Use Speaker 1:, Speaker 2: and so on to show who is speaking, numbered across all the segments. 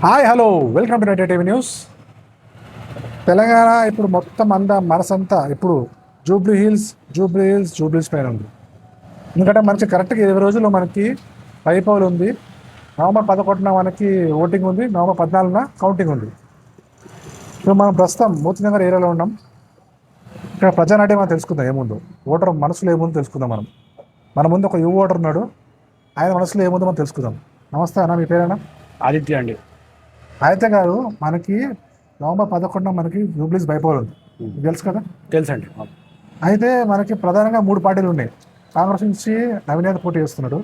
Speaker 1: Hi hello welcome to night TV news. Telangana ఇప్పుడు మొత్తం మనసంతా ఇప్పుడు జూబ్లీ హిల్స్ పైన ఉంది. ఎందుకంటే మనకి కరెక్ట్గా 20 రోజుల్లో మనకి పైపోలు ఉంది. నవంబర్ 11న మనకి ఓటింగ్ ఉంది, నవంబర్ 14న కౌంటింగ్ ఉంది. ఇప్పుడు మనం ప్రస్తుతం మూర్తినగర్ ఏరియాలో ఉన్నాం. ఇక్కడ ప్రజానాట్యం మనం తెలుసుకుందాం ఏముందో, ఓటర్ మనసులో ఏముందో తెలుసుకుందాం. మన ముందు ఒక యువ ఓటర్ ఉన్నాడు, ఆయన మనసులో ఏముందో మనం తెలుసుకుందాం. నమస్తే అన్న, మీ పేరేనా?
Speaker 2: ఆదిత్య అండి.
Speaker 1: ఆదిత్య గారు, మనకి నవంబర్ 11న మనకి జూబ్లీస్ బైపోల్ ఉంది, తెలుసు కదా?
Speaker 2: తెలుసండి.
Speaker 1: అయితే మనకి ప్రధానంగా 3 పార్టీలు ఉన్నాయి. కాంగ్రెస్ నుంచి నవీన్ యాదవ్ పోటీ చేస్తున్నాడు,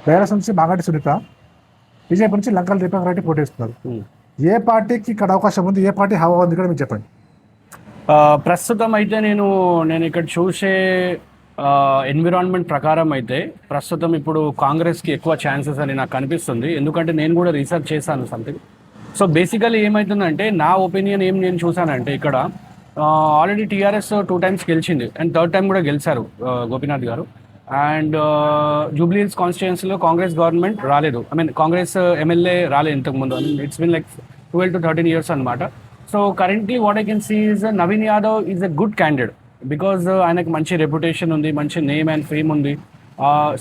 Speaker 1: బీఆర్ఎస్ నుంచి మాగంటి సునీత, బీజేపీ నుంచి లంకల దీపక్ రెడ్డి పోటీ చేస్తున్నారు. ఏ పార్టీకి ఇక్కడ అవకాశం ఉంది, ఏ పార్టీ హవా ఉంది ఇక్కడ మీరు చెప్పండి.
Speaker 2: ప్రస్తుతం అయితే నేను ఇక్కడ చూసే ఎన్విరాన్మెంట్ ప్రకారం అయితే ప్రస్తుతం ఇప్పుడు కాంగ్రెస్కి ఎక్కువ ఛాన్సెస్ అని నాకు కనిపిస్తుంది. ఎందుకంటే నేను కూడా రీసెర్చ్ చేశాను సంథింగ్. సో బేసికలీ ఏమవుతుందంటే, నా ఒపీనియన్ నేను చూసానంటే, ఇక్కడ ఆల్రెడీ టీఆర్ఎస్ 2 times గెలిచింది అండ్ 3rd time కూడా గెలిచారు గోపీనాథ్ గారు. అండ్ జూబ్లీ హిల్స్ కాన్స్టిట్యుయెన్సీలో కాంగ్రెస్ గవర్నమెంట్ రాలేదు, కాంగ్రెస్ ఎమ్మెల్యే రాలేదు ఇంతకుముందు. It's been like 12 to 13 years అనమాట. So currently what I can see is Naveen Yadav is a good candidate because ఆయనకు మంచి రెప్యుటేషన్ ఉంది, మంచి నేమ్ అండ్ ఫేమ్ ఉంది,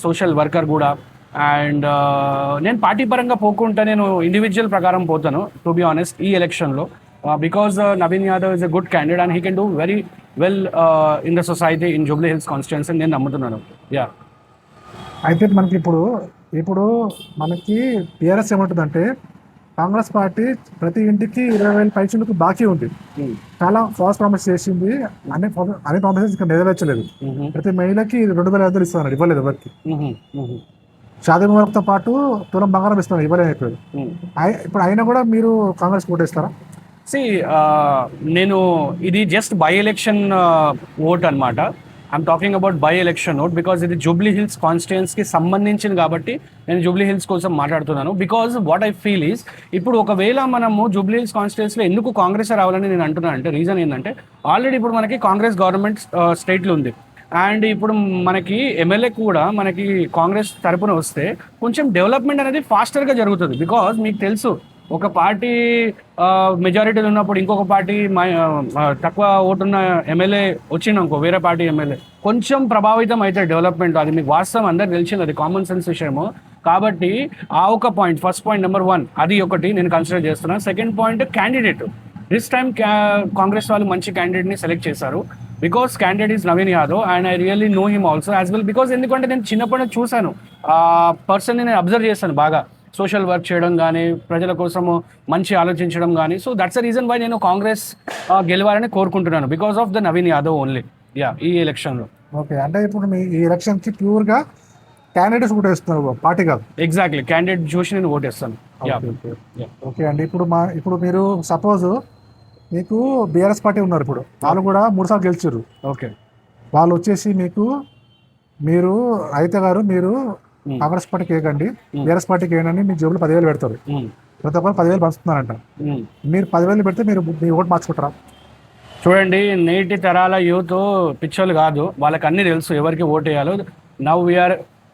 Speaker 2: సోషల్ వర్కర్ కూడా. అండ్ నేను పార్టీ పరంగా పోకుంటే నేను ఇండివిజువల్ ప్రకారం పోతాను టు బి ఆనెస్ట్ ఈ ఎలక్షన్లో, because Naveen Yadav is a good candidate and he can do very well in the society in Jubilee hills constituency నేను నమ్ముతున్నాను. యా,
Speaker 1: అయితే మనకి ఇప్పుడు మనకి టీఆర్ఎస్ ఏమంటుందంటే, కాంగ్రెస్ పార్టీ ప్రతి ఇంటికి 20,000 పైసలకు బాకీ ఉంది, చాలా ఫాస్ట్ ప్రామిస్ చేసింది, అన్ని ప్రామిసెస్ ఇక్కడ నెరవేర్చలేదు. ప్రతి మహిళకి 2,500 ఇస్తున్నారు, ఇవ్వలేదు ఎవరికి. షాదీ ముబారక్తో పాటు తులం బంగారం ఇస్తున్నారు, ఇవ్వలేదు. ఇప్పుడు అయినా కూడా మీరు కాంగ్రెస్ ఓటేస్తారా?
Speaker 2: నేను ఇది జస్ట్ బై ఎలక్షన్ ఓట్ అనమాట. I'm talking about by election vote because ఇది జూబ్లీ హిల్స్ కాన్స్టిట్యుయెన్సీకి సంబంధించింది కాబట్టి నేను జూబ్లీ హిల్స్ కోసం మాట్లాడుతున్నాను. Because what I feel is, ఇప్పుడు ఒకవేళ మనము జూబ్లీ హిల్స్ కాన్స్టిట్యుయెన్సీలో ఎందుకు కాంగ్రెస్ రావాలని నేను అంటున్నాను అంటే, రీజన్ ఏంటంటే, ఆల్రెడీ ఇప్పుడు మనకి కాంగ్రెస్ గవర్నమెంట్ స్టేట్లో ఉంది అండ్ ఇప్పుడు మనకి ఎమ్మెల్యే కూడా మనకి కాంగ్రెస్ తరపున వస్తే కొంచెం డెవలప్మెంట్ అనేది ఫాస్టర్గా జరుగుతుంది. బికాజ్ మీకు తెలుసు, ఒక పార్టీ మెజారిటీలో ఉన్నప్పుడు ఇంకొక పార్టీ తక్కువ ఓటున్న ఎమ్మెల్యే వచ్చిందనుకో, వేరే పార్టీ ఎమ్మెల్యే కొంచెం ప్రభావితం అయితే డెవలప్మెంట్. అది మీకు వాస్తవం, అందరికి తెలిసింది, అది కామన్ సెన్స్ విషయము. కాబట్టి ఆ ఒక పాయింట్, ఫస్ట్ పాయింట్ నెంబర్ 1 అది ఒకటి నేను కన్సిడర్ చేస్తున్నాను. Second point, candidate. This time Congress వాళ్ళు మంచి క్యాండిడేట్ని సెలెక్ట్ చేశారు because candidate is Naveen Yadav and I really know him also as well. Because ఎందుకంటే నేను చిన్నప్పటి నుంచి చూశాను, పర్సన్ని నేను అబ్జర్వ్ చేశాను బాగా, సోషల్ వర్క్ చేయడం కానీ, ప్రజల కోసము మంచి ఆలోచించడం కానీ. So that's the reason why నేను కాంగ్రెస్ గెలవాలని కోరుకుంటున్నాను, because of the Naveen Yadav only. Yeah, ఈ ఎలక్షన్లో.
Speaker 1: ఓకే, అంటే ఇప్పుడు మీ ఈ ఎలక్షన్కి ప్యూర్గా క్యాండిడేట్స్ ఓటేస్తున్నారు, పార్టీ కాదు?
Speaker 2: ఎగ్జాక్ట్లీ, క్యాండిడేట్ చూసి నేను ఓటేస్తాను.
Speaker 1: ఓకే అండి, ఇప్పుడు మీరు సపోజ్ మీకు బీఆర్ఎస్ పార్టీ ఉన్నారు, ఇప్పుడు వాళ్ళు కూడా 3 సార్లు గెలిచారు.
Speaker 2: ఓకే,
Speaker 1: వాళ్ళు వచ్చేసి మీరు అయితే గారు, మీరు కాంగ్రెస్ పార్టీకి వేయకండి, బీఆర్ఎస్ పార్టీకి వేయండి, మీ జేబులో 10,000 పెడతారు, ప్రతి ఒక్కరు 10,000 పంచుతున్నారంట. మీరు 10,000 పెడితే మీరు మీ ఓటు మార్చుకుంటారా?
Speaker 2: చూడండి, నేటి తరాల యూత్ పిచ్చోళ్ళు కాదు, వాళ్ళకి అన్నీ తెలుసు ఎవరికి ఓటేయాలో.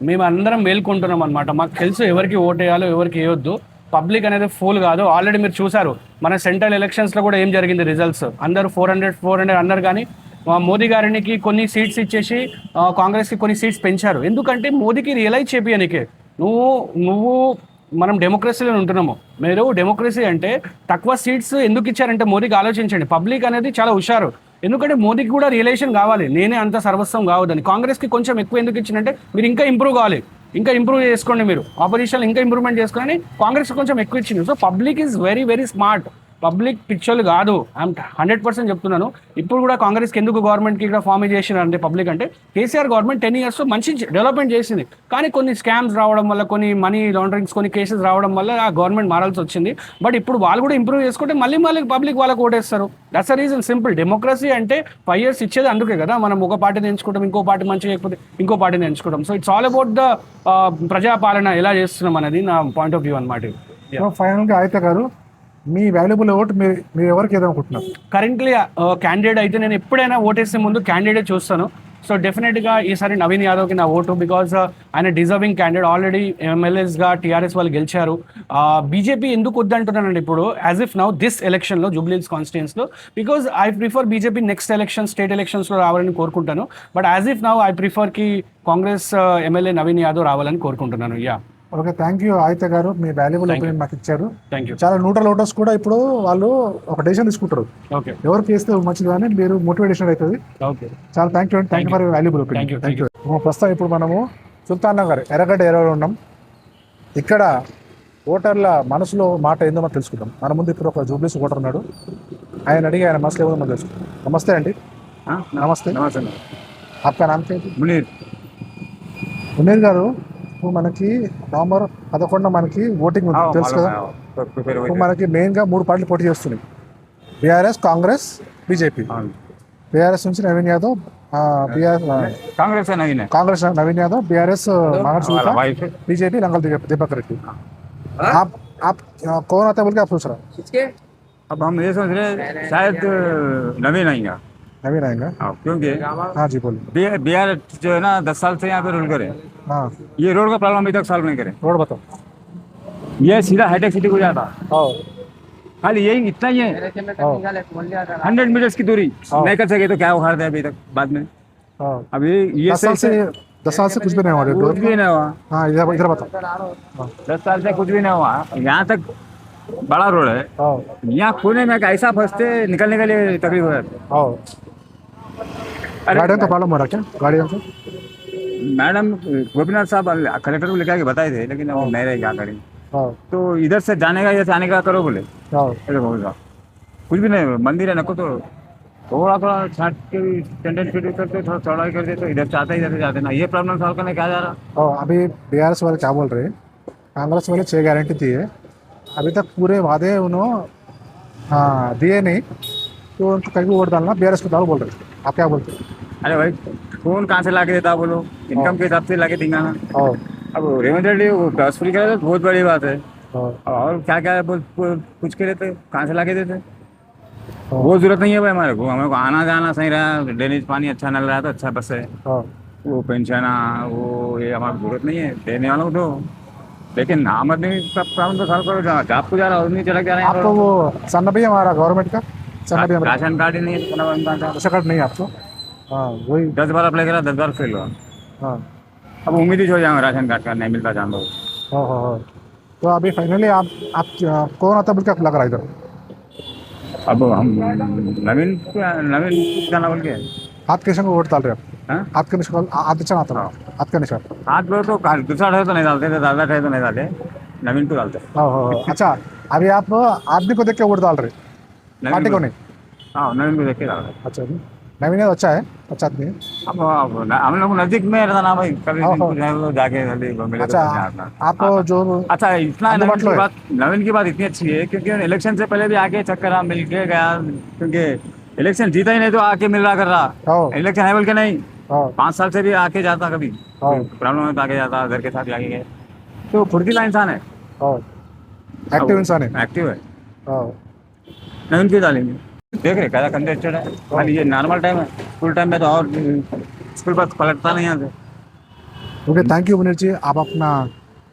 Speaker 2: మేము అందరం మేల్కొంటున్నాం అనమాట, మాకు తెలుసు ఎవరికి ఓటేయాలో ఎవరికి వేయొద్దు. పబ్లిక్ అనేది ఫూల్ కాదు. ఆల్రెడీ మీరు చూసారు మన సెంట్రల్ ఎలక్షన్స్లో కూడా ఏం జరిగింది, రిజల్ట్స్ అందరూ 400 అన్నారు, కానీ మోదీ గారికి కొన్ని సీట్స్ ఇచ్చేసి కాంగ్రెస్కి కొన్ని సీట్స్ పెంచారు. ఎందుకంటే మోదీకి రియలైజ్ చేపియనికే, నువ్వు మనం డెమోక్రసీలో ఉంటున్నాము. మీరు డెమోక్రసీ అంటే తక్కువ సీట్స్ ఎందుకు ఇచ్చారంటే మోదీకి ఆలోచించండి. పబ్లిక్ అనేది చాలా హుషారు, ఎందుకంటే మోదీకి కూడా రియలైజేషన్ కావాలి, నేనే అంత సర్వస్వం కావద్దని. కాంగ్రెస్కి కొంచెం ఎక్కువ ఎందుకు ఇచ్చిందంటే, మీరు ఇంకా ఇంప్రూవ్ కావాలి, ఇంకా ఇంప్రూవ్ చేసుకోండి, మీరు ఆపోజిషన్ ఇంకా ఇంప్రూవ్మెంట్ చేసుకొని కాంగ్రెస్ కొంచెం ఎక్కువ ఇచ్చింది. So public is very very smart, public పిక్చర్లు కాదు. ఐఎమ్ 100% చెప్తున్నాను. ఇప్పుడు కూడా కాంగ్రెస్కి ఎందుకు గవర్నమెంట్కి ఇక్కడ ఫామ్ చేసినారంటే, పబ్లిక్ అంటే కేసీఆర్ గవర్నమెంట్ 10 years మంచి డెవలప్మెంట్ చేసింది, కానీ కొన్ని స్కామ్స్ రావడం వల్ల, కొన్ని మనీ లాండరింగ్స్, కొన్ని కేసెస్ రావడం వల్ల ఆ గవర్నమెంట్ మారాల్సి వచ్చింది. బట్ ఇప్పుడు వాళ్ళు కూడా ఇంప్రూవ్ చేసుకుంటే మళ్ళీ పబ్లిక్ వాళ్ళకి ఓటేస్తారు. That's the reason, simple. Democracy అంటే 5 years ఇచ్చేది అందుకే కదా, మనం ఒక పార్టీని ఎంచుకుంటాం, ఇంకో పార్టీ మంచిగా లేకపోతే ఇంకో పార్టీని ఎంచుకుంటాం. So it's all about the ప్రజాపాలన ఎలా చేస్తున్నాం అనేది నా పాయింట్ ఆఫ్ వ్యూ అనమాట.
Speaker 1: ఫైనల్గా అయితే గారు, మీ వాల్యుబుల్ ఓట్ మీరు ఎవరికి ఏదనుకుంటున్నారు?
Speaker 2: కరెంట్లీ క్యాండిడేట్ అయితే నేను ఎప్పుడైనా ఓటేసే ముందు క్యాండిడేట్ చూస్తాను. సో డెఫినెట్గా ఈసారి నవీన్ యాదవ్కి నా ఓటు, బికాజ్ ఆయన డిజర్వింగ్ క్యాండిడేట్. ఆల్రెడీ ఎమ్మెల్యేస్గా టీఆర్ఎస్ వాళ్ళు గెలిచారు. బీజేపీ ఎందుకు వద్దంటున్నానండి ఇప్పుడు, యాజ్ ఇఫ్ నౌ దిస్ ఎలక్షన్లో Jubilee Hills కాన్స్టిట్యూన్స్లో, because I prefer BJP next election state ఎలక్షన్స్లో రావాలని కోరుకుంటాను. But as if now I ప్రిఫర్కి Congress MLA Naveen Yadav రావాలని కోరుకుంటున్నాను. Yeah,
Speaker 1: okay, thank you Aditya గారు, మీ వాల్యుబుల్ ఒపీనియన్ మాకు ఇచ్చారు.
Speaker 2: Thank you.
Speaker 1: చాలా న్యూట్రల్ ఓటర్స్ కూడా ఇప్పుడు వాళ్ళు ఒక డెసిషన్ తీసుకుంటారు,
Speaker 2: ఓకే
Speaker 1: ఎవరికి వేస్తే మంచిది అని మీరు మోటివేషన్ అవుతుంది.
Speaker 2: ఓకే,
Speaker 1: చాలా థ్యాంక్ యూ అండి, thank you for valuable opinion. Thank you. ప్రస్తుతం ఇప్పుడు మనము సుల్తాన్ నగర్ ఎర్రగడ్డ ఏరియాలో ఉన్నాం. ఇక్కడ ఓటర్ల మనసులో మాట ఏందో మనం తెలుసుకుందాం. మన ముందు ఇప్పుడు ఒక జూబ్లీస్ ఓటర్ ఉన్నాడు, ఆయన అడిగి ఆయన మనసులో ఏమో మనం తెలుసుకుందాం. నమస్తే అండి. నమస్తే.
Speaker 3: नमस्ते
Speaker 1: आपका नाम क्या है?
Speaker 3: मुनीर
Speaker 1: మునీర్ గారు, ఇప్పుడు మనకి నవంబర్ 11 మనకి ఓటింగ్ ఉంది, తెలుసు కదా. ఇప్పుడు మనకి మెయిన్గా 3 పార్టీలు పోటీ చేస్తున్నాయి, బీఆర్ఎస్, కాంగ్రెస్, బీజేపీ. బీఆర్ఎస్ నుంచి నవీన్ యాదవ్,
Speaker 3: कांग्रेस है नहीं है
Speaker 1: Congress Naveen Yadav, BRS Maganti Sunitha,
Speaker 3: wife
Speaker 1: BJP Lankala Deepak Reddy. आप कौन आता है बोल के आप सोच रहा है?
Speaker 3: अब हम ये सोच रहे हैं शायद नवीन आएंगे
Speaker 1: नवीन आएगा.
Speaker 3: क्योंकि
Speaker 1: हाँ जी बोलिए.
Speaker 3: बिहार जो है ना 10 साल से यहाँ पे रूल करे,
Speaker 1: हाँ,
Speaker 3: ये रोड का प्रॉब्लम अभी तक सॉल्व नहीं करे.
Speaker 1: रोड बताओ.
Speaker 3: ये सीधा हाईटेक सिटी को जाता,
Speaker 1: आओ
Speaker 3: खाली यही इतना ही है.
Speaker 1: आओ
Speaker 3: 100 मीटर्स की दूरी नहीं कर सके तो क्या उखाड़ दे अभी तक बाद में.
Speaker 1: आओ.
Speaker 3: अभी ये
Speaker 1: 10 साल से कुछ भी नहीं हुआ.
Speaker 3: कुछ भी नहीं हुआ.
Speaker 1: हाँ, इधर बताओ.
Speaker 3: 10 साल से कुछ भी नहीं हुआ. यहाँ तक बड़ा रोड है,
Speaker 1: आओ
Speaker 3: यहाँ कोने में ऐसा फंसते निकलने के लिए तकलीफ हो जाती.
Speaker 1: आओ.
Speaker 3: अरे
Speaker 1: गाड़ियों का प्रॉब्लम हो रहा क्या? गाड़ियों का.
Speaker 3: मैडम गोपीनाथ साहब कलेक्टर को लेकर आके बताए थे, लेकिन वो नहीं रहे, क्या करें.
Speaker 1: आओ
Speaker 3: तो इधर से जाने का, इधर से आने का करो बोले.
Speaker 1: आओ.
Speaker 3: अरे बोला कुछ भी नहीं, मंदिर है नको तो थोड़ा थोड़ा छाट के 10 फीट करते, थोड़ा चौड़ाई कर देते, इधर से आते इधर से जाते ना. ये प्रॉब्लम सॉल्व करने क्या जा रहा.
Speaker 1: और अभी बीआरएस वाले क्या बोल रहे हैं, कांग्रेस वाले 6 गारंटी दी है, अभी तक पूरे वादे उन्होंने दिए नहीं, तो उनको कहीं भी वोट डालना, बीआरएस को डालो बोल रहे हैं. आप क्या बोलते हैं?
Speaker 3: अरे भाई कौन कहाँ से ला के देता बोलो, इनकम के हिसाब से ला के देंगे ना.
Speaker 1: और
Speaker 3: अब रेवंत रेड्डी ट्रांसफर करे तो बहुत बड़ी बात है.
Speaker 1: और
Speaker 3: और क्या क्या पूछ के देते, कहाँ से ला के देते. वो जरूरत नहीं है भाई हमारे को आना जाना सही रहा, ड्रेनेज पानी अच्छा मिल रहा है तो अच्छा बस है.
Speaker 1: और
Speaker 3: वो पेंशन वो ये हमारी जरूरत नहीं है देने वालों को तो. लेकिन आम आदमी का प्रॉब्लम तो सॉल्व करो, जहाँ आपको जा रहा है चला जा रहे
Speaker 1: आपको वो सन्ना भी हमारा गवर्नमेंट का सन्ना भी हमारा
Speaker 3: राशन कार्ड ही नहीं है.
Speaker 1: राशन कार्ड नहीं है आपको. हाँ वही.
Speaker 3: 10 बार अप्लाई करा, 10 बार फेल हुआ.
Speaker 1: हाँ
Speaker 3: अब उम्मीद ही छोड़ जाऊंगा, राशन कार्ड का नहीं मिलता जान दो.
Speaker 1: हाँ हाँ हाँ. तो अभी फाइनली आप कौन आता बोल के आप लग रहा है इधर?
Speaker 3: अब हम नवीन नवीन जाना बोल के
Speaker 1: हाथ के निशान को वोट डाल रहे हैं आप?
Speaker 3: हाँ?
Speaker 1: हाथ के निशान, हाथ निशान आता है, हाथ का निशान.
Speaker 3: हाथ लो तो दूसरा ठहे तो नहीं डालते थे, दादा ठहे तो नहीं डालते, नवीन को डालते.
Speaker 1: हाँ हाँ हाँ. अच्छा, अभी आप आदमी को देख के वोट डाल रहे हैं, पार्टी को नहीं?
Speaker 3: हाँ नवीन को देख के डालते.
Speaker 1: अच्छा जी, नवीन यादव अच्छा है, अच्छा आदमी है.
Speaker 3: अब हम लोग नजदीक में रहता ना भाई, कभी
Speaker 1: हाँ,
Speaker 3: दिन कुछ है, जाके जल्दी मिले तो
Speaker 1: अच्छा,
Speaker 3: बढ़िया आता.
Speaker 1: आप जो
Speaker 3: अच्छा इतना
Speaker 1: अंदर बांट लो है।
Speaker 3: नवीन की बात इतनी अच्छी है क्योंकि इलेक्शन से पहले भी आके चक्कर मिल के गया, क्योंकि इलेक्शन जीता ही नहीं तो आके मिल रहा कर रहा.
Speaker 1: हाँ
Speaker 3: इलेक्शन है बोल के नहीं,
Speaker 1: हाँ
Speaker 3: 5 साल से भी आके जाता, कभी
Speaker 1: हाँ
Speaker 3: प्रॉब्लम है तो आके जाता, घर के साथ आके गए. तो फुर्तीला इंसान है,
Speaker 1: हाँ, एक्टिव इंसान है.
Speaker 3: एक्टिव है.
Speaker 1: हाँ
Speaker 3: नवीन की डालेंगे. देख रहे क्या कंटेस्टेड है, खाली ये नॉर्मल टाइम है, फुल टाइम में तो और स्कूल बस पलटता नहीं यहाँ से.
Speaker 1: ओके, थैंक यू मुनीर जी, आप अपना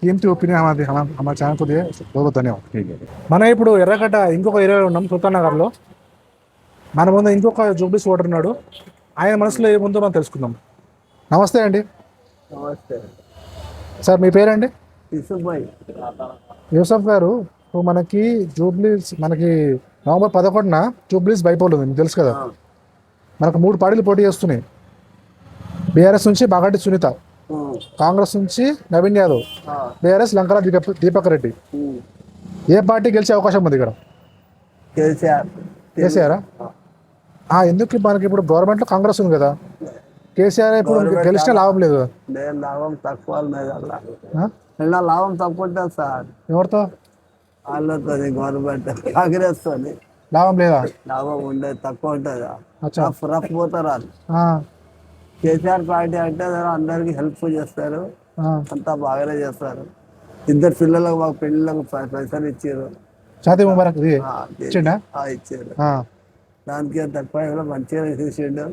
Speaker 1: कीमती ఒపీనియన్ हमारे ఛానల్ को दिए, बहुत बहुत धन्यवाद.
Speaker 3: ठीक है.
Speaker 1: మనం ఇప్పుడు ఎర్రగడ్డ ఇంకొక ఏరియాలో ఉన్నాం, సుల్తాన్ నగర్లో. మన ముందు ఇంకొక జూబ్లీస్ ఓటర్ ఉన్నాడు, ఆయన మనసులో ఏముందో మనం తెలుసుకుందాం. నమస్తే అండి.
Speaker 4: నమస్తే
Speaker 1: సార్ మీ పేరండి?
Speaker 4: యూసుఫ్
Speaker 1: యూసఫ్ గారు, ఇప్పుడు మనకి జూబ్లీస్ మనకి నవంబర్ 11 జూబ్లీస్ బైపోల్ ఉంది, మీకు తెలుసు కదా. మనకు 3 పార్టీలు పోటీ చేస్తున్నాయి. బీఆర్ఎస్ నుంచి మాగంటి సునీత, కాంగ్రెస్ నుంచి నవీన్ యాదవ్, బీఆర్ఎస్ లంకల దీపక్ రెడ్డి. ఏ పార్టీ గెలిచే అవకాశం ఉంది ఇక్కడ?
Speaker 4: కేసీఆర్
Speaker 1: కేసీఆర్. ఎందుకు మనకి ఇప్పుడు గవర్నమెంట్లో కాంగ్రెస్ ఉంది కదా, కేసీఆర్ ఇప్పుడు గెలిచినా లాభం లేదు కదా.
Speaker 4: నేను లాభం తక్కువ
Speaker 1: ఆ?
Speaker 4: నిన్న లాభం తక్కువ ఉంటుంది సార్,
Speaker 1: ఎవరితో
Speaker 4: వాళ్ళతో గవర్నమెంట్ కాంగ్రెస్ తోని
Speaker 1: లాభం లేదా?
Speaker 4: లాభం ఉండేది తక్కువ ఉంటుంది,
Speaker 1: అచ్చా.
Speaker 4: రఫ్ పోతారు వాళ్ళు.
Speaker 1: ఆ,
Speaker 4: కేసీఆర్ పార్టీ అంటే అందరికి హెల్ప్ చేస్తారు,
Speaker 1: ఆ.
Speaker 4: అంతా బాగానే చేస్తారు. 2 పిల్లలకు మాకు పెళ్ళిళ్ళకు పైసలు ఇచ్చారు.
Speaker 1: షాదీ ముబారక్ ఇచ్చిండా?
Speaker 4: ఇచ్చారు,
Speaker 1: ఆ,
Speaker 4: దానికి తక్కువ మంచిగా చూసిండు.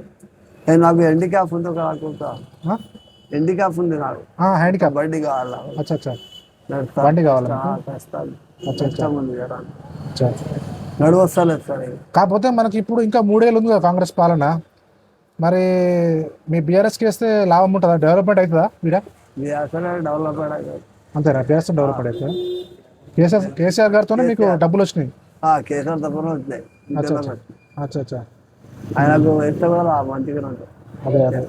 Speaker 4: నాకు హ్యాండిక్యాప్ ఉంది కాకుండా హ్యాండిక్యాప్ ఉంది నాకు
Speaker 1: హ్యాండిక్యాప్.
Speaker 4: బండి కావాలా
Speaker 1: అచ్చా అచ్చా,
Speaker 4: నడుస్తా.
Speaker 1: బండి కావాలా
Speaker 4: కష్టాలు
Speaker 1: అచ్చా అచ్చా
Speaker 4: కష్టం ఉంది కదా
Speaker 1: అచ్చా.
Speaker 4: నడవస్తలేదు సార్ ఇక.
Speaker 1: కాకపోతే మనకి ఇప్పుడు ఇంకా 3 ఏళ్ళు ఉంది కదా కాంగ్రెస్ పాలన. మరి మీ బీఆర్ఎస్కి వేస్తే లాభం ఉంటుందా? డెవలప్మెంట్ అవుతుందా మీరా?
Speaker 4: ఇది అసలే డెవలప్మెంట్ అవుతుంది.
Speaker 1: అంతేనా? బీఆర్ఎస్ డెవలప్మెంట్ అవుతుందా? కేసీఆర్ గారితోనే మీకు డబ్బులు వచ్చినాయి.
Speaker 4: కేసీఆర్ తప్పన వచ్చినాయి.
Speaker 1: అచ్చా అచ్చా అచ్చా అచ్చా.
Speaker 4: ఆయనకు ఎంత కూడా మంచిగా ఉంటుంది.
Speaker 1: అదే అదే.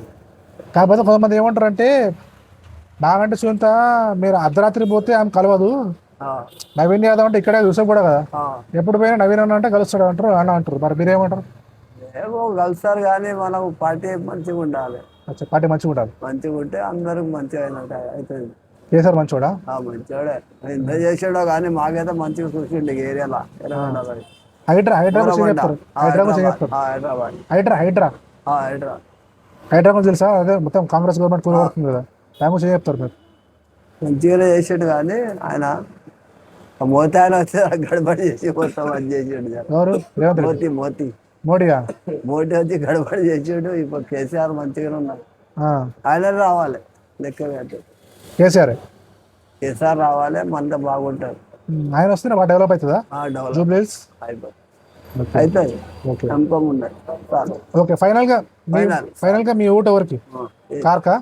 Speaker 1: కాకపోతే కొంతమంది ఏమంటారంటే నాగంటే సునీత మీరు అర్ధరాత్రి పోతే ఆమె కలవదు, నవీన్ యాదవ్ అంటే ఇక్కడే చూసా కూడా కదా, ఎప్పుడు పోయినా నవీన్ అన్న అంటే కలుస్తాడు అంటారు అన్న అంటారు. మరి మీరేమంటారు?
Speaker 4: ఏమో కలుస్తారు కానీ మనకు పార్టీ మంచిగా ఉండాలి.
Speaker 1: అచ్చా, పార్టీ మంచిగా ఉండాలి.
Speaker 4: మంచిగా ఉంటే అందరికి మంచిగా అయినట్టు అవుతుంది.
Speaker 1: కేసీఆర్ మంచోడా?
Speaker 4: మంచివాడే, ఎంత చేసాడో కానీ మాకైతే మంచిగా చూసిండు ఏరియాలో.
Speaker 1: హైడ్రా గురించి చెప్తారు.
Speaker 4: హైదరాబాద్
Speaker 1: హైడ్రా గురించి తెలుసా? అదే మొత్తం కాంగ్రెస్ గవర్నమెంట్ కూలబడుతుంది కదా, దాని గురించి చెప్తారు మీరు.
Speaker 4: మంచిగానే చేసాడు కానీ ఆయన మోతి ఆయన వచ్చి గడబడి చేసి మొత్తం అది చేసాడు.
Speaker 1: ఎవరు? రేవంత్ రెడ్డి. మోడీగా?
Speaker 4: మోడీ వచ్చి గడబడి చేసాడు. ఇప్పుడు కేసీఆర్ మంచిగానే ఉన్నాడు. ఆయన రావాలి లెక్క పెట్టు.
Speaker 1: కేసీఆర్
Speaker 4: రావాలి, మనతో బాగుంటారు.
Speaker 1: ఆయన వస్తేనే బాగా డెవలప్ అవుతుందా? జూబ్లీహిల్స్
Speaker 4: అవుతుంది. నమ్మకం ఉండాలి.
Speaker 1: ఓకే, ఫైనల్ గా మీ ఓటు ఎవరికి? కార్కా?